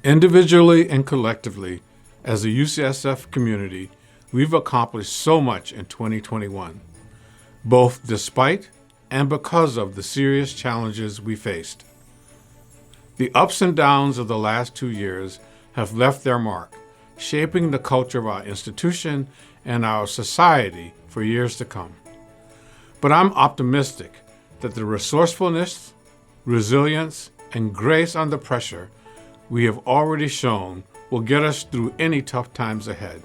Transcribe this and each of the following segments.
Individually and collectively, as a UCSF community, we've accomplished so much in 2021, both despite and because of the serious challenges we faced. The ups and downs of the last 2 years have left their mark, shaping the culture of our institution and our society for years to come. But I'm optimistic that the resourcefulness, resilience, and grace under pressure we have already shown will get us through any tough times ahead.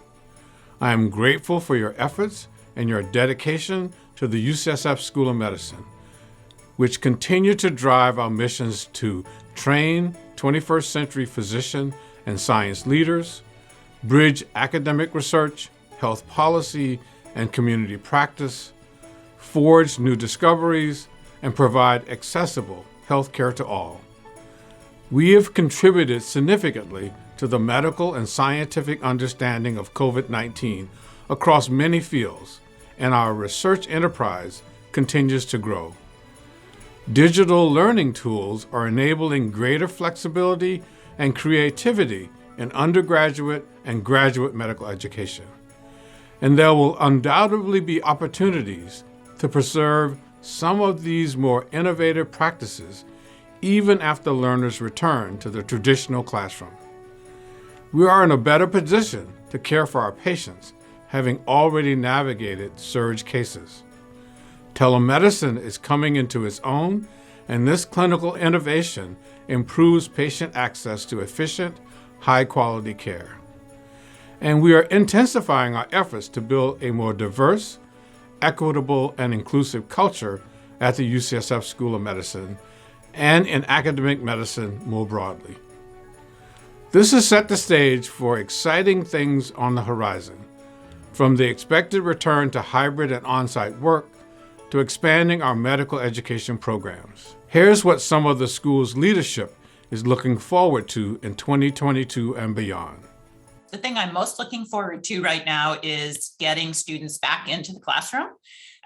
I am grateful for your efforts and your dedication to the UCSF School of Medicine, which continue to drive our missions to train 21st century physician and science leaders, bridge academic research, health policy, and community practice, forge new discoveries, and provide accessible health care to all. We have contributed significantly to the medical and scientific understanding of COVID-19 across many fields, and our research enterprise continues to grow. Digital learning tools are enabling greater flexibility and creativity in undergraduate and graduate medical education. And there will undoubtedly be opportunities to preserve some of these more innovative practices even after learners return to the traditional classroom. We are in a better position to care for our patients, having already navigated surge cases. Telemedicine is coming into its own, and this clinical innovation improves patient access to efficient, high-quality care. And we are intensifying our efforts to build a more diverse, equitable, and inclusive culture at the UCSF School of Medicine and in academic medicine more broadly. This has set the stage for exciting things on the horizon, from the expected return to hybrid and on-site work to expanding our medical education programs. Here's what some of the school's leadership is looking forward to in 2022 and beyond. The thing I'm most looking forward to right now is getting students back into the classroom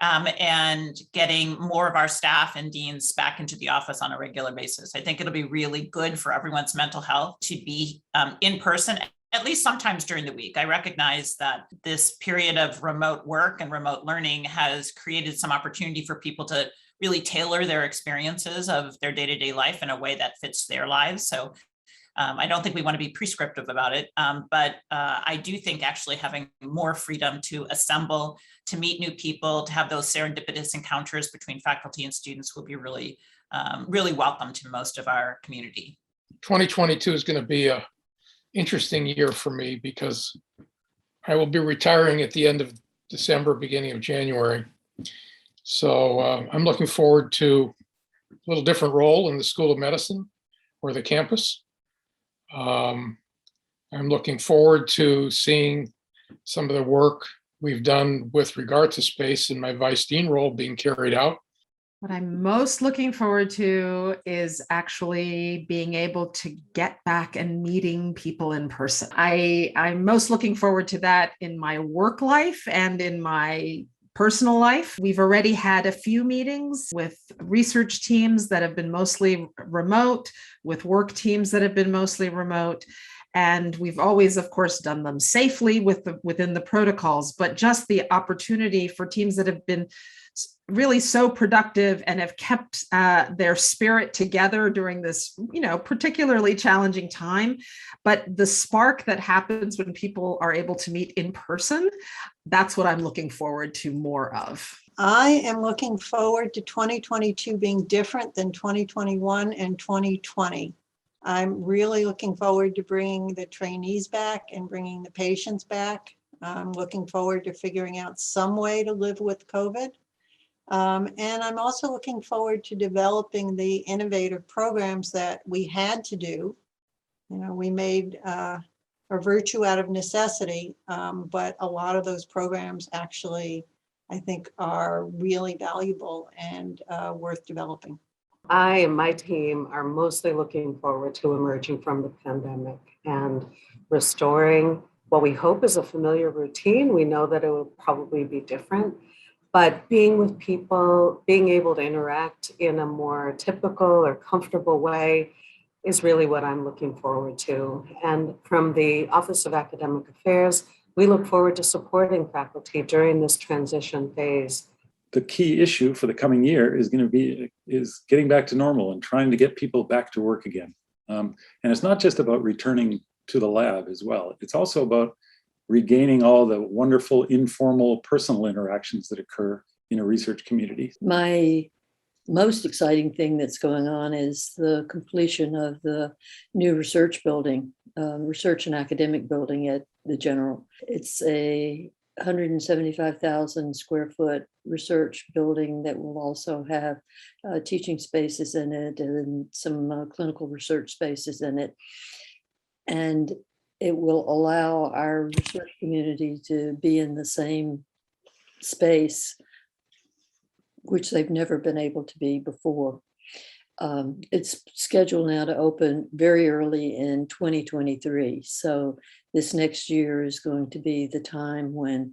and getting more of our staff and deans back into the office on a regular basis. I think it'll be really good for everyone's mental health to be in person, at least sometimes during the week. I recognize that this period of remote work and remote learning has created some opportunity for people to really tailor their experiences of their day-to-day life in a way that fits their lives. So I don't think we want to be prescriptive about it, but I do think actually having more freedom to assemble, to meet new people, to have those serendipitous encounters between faculty and students will be really, really welcome to most of our community. 2022 is going to be an interesting year for me because I will be retiring at the end of December, beginning of January. So I'm looking forward to a little different role in the School of Medicine or the campus. I'm looking forward to seeing some of the work we've done with regard to space in my vice dean role being carried out. What I'm most looking forward to is actually being able to get back and meeting people in person. I'm most looking forward to that in my work life and in my personal life. We've already had a few meetings with research teams that have been mostly remote, with work teams that have been mostly remote. And we've always, of course, done them safely within the protocols, but just the opportunity for teams that have been really so productive and have kept their spirit together during this, particularly challenging time. But the spark that happens when people are able to meet in person, that's what I'm looking forward to more of. I am looking forward to 2022 being different than 2021 and 2020. I'm really looking forward to bringing the trainees back and bringing the patients back. I'm looking forward to figuring out some way to live with COVID. And I'm also looking forward to developing the innovative programs that we had to do. We made a virtue out of necessity, but a lot of those programs actually, I think, are really valuable and worth developing. I and my team are mostly looking forward to emerging from the pandemic and restoring what we hope is a familiar routine. We know that it will probably be different, but being with people, being able to interact in a more typical or comfortable way, is really what I'm looking forward to. And from the Office of Academic Affairs, we look forward to supporting faculty during this transition phase. The key issue for the coming year is getting back to normal and trying to get people back to work again. And it's not just about returning to the lab as well. It's also about regaining all the wonderful informal personal interactions that occur in a research community. My most exciting thing that's going on is the completion of the new research building, research and academic building at the General. It's a 175,000 square foot research building that will also have teaching spaces in it and some clinical research spaces in it. And it will allow our research community to be in the same space, which they've never been able to be before. It's scheduled now to open very early in 2023. So this next year is going to be the time when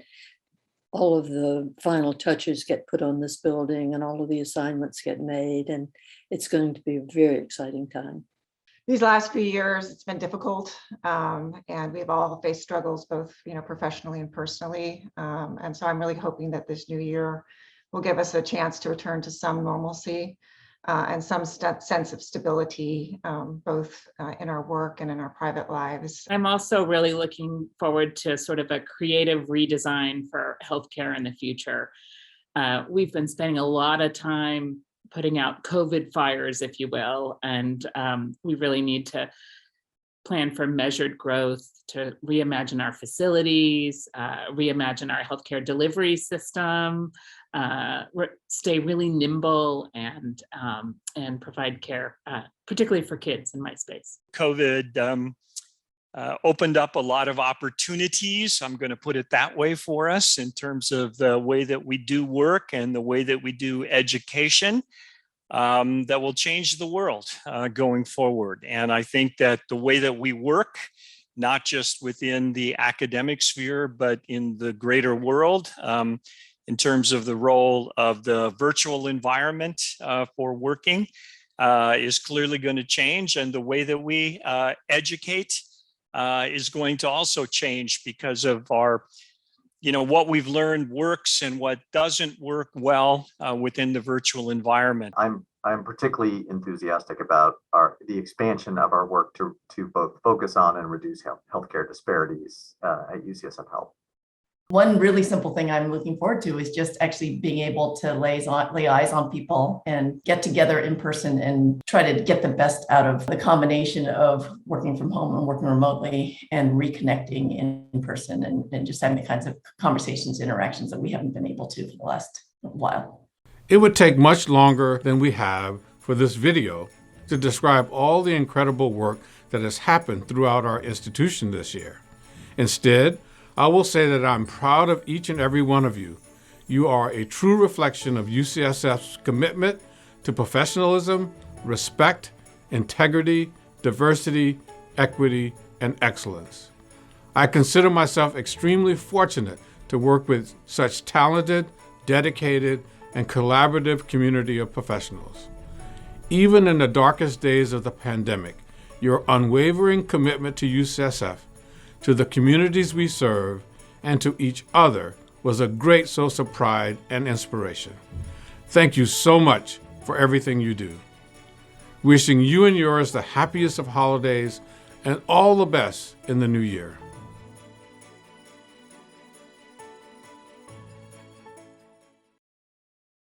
all of the final touches get put on this building and all of the assignments get made. And it's going to be a very exciting time. These last few years, it's been difficult, and we've all faced struggles, both professionally and personally. And so I'm really hoping that this new year will give us a chance to return to some normalcy and some sense of stability, both in our work and in our private lives. I'm also really looking forward to sort of a creative redesign for healthcare in the future. We've been spending a lot of time putting out COVID fires, if you will, and we really need to plan for measured growth to reimagine our facilities, reimagine our healthcare delivery system, stay really nimble and provide care, particularly for kids in my space. COVID opened up a lot of opportunities, I'm going to put it that way, for us in terms of the way that we do work and the way that we do education. That will change the world going forward. And I think that the way that we work, not just within the academic sphere, but in the greater world, in terms of the role of the virtual environment for working, is clearly going to change. And the way that we educate is going to also change because of our, what we've learned works and what doesn't work well within the virtual environment. I'm particularly enthusiastic about the expansion of our work to both focus on and reduce healthcare disparities at UCSF Health. One really simple thing I'm looking forward to is just actually being able to lay eyes on people and get together in person and try to get the best out of the combination of working from home and working remotely and reconnecting in person and just having the kinds of conversations, interactions that we haven't been able to for the last while. It would take much longer than we have for this video to describe all the incredible work that has happened throughout our institution this year. Instead, I will say that I'm proud of each and every one of you. You are a true reflection of UCSF's commitment to professionalism, respect, integrity, diversity, equity, and excellence. I consider myself extremely fortunate to work with such talented, dedicated, and collaborative community of professionals. Even in the darkest days of the pandemic, your unwavering commitment to UCSF, to the communities we serve, and to each other was a great source of pride and inspiration. Thank you so much for everything you do. Wishing you and yours the happiest of holidays and all the best in the new year.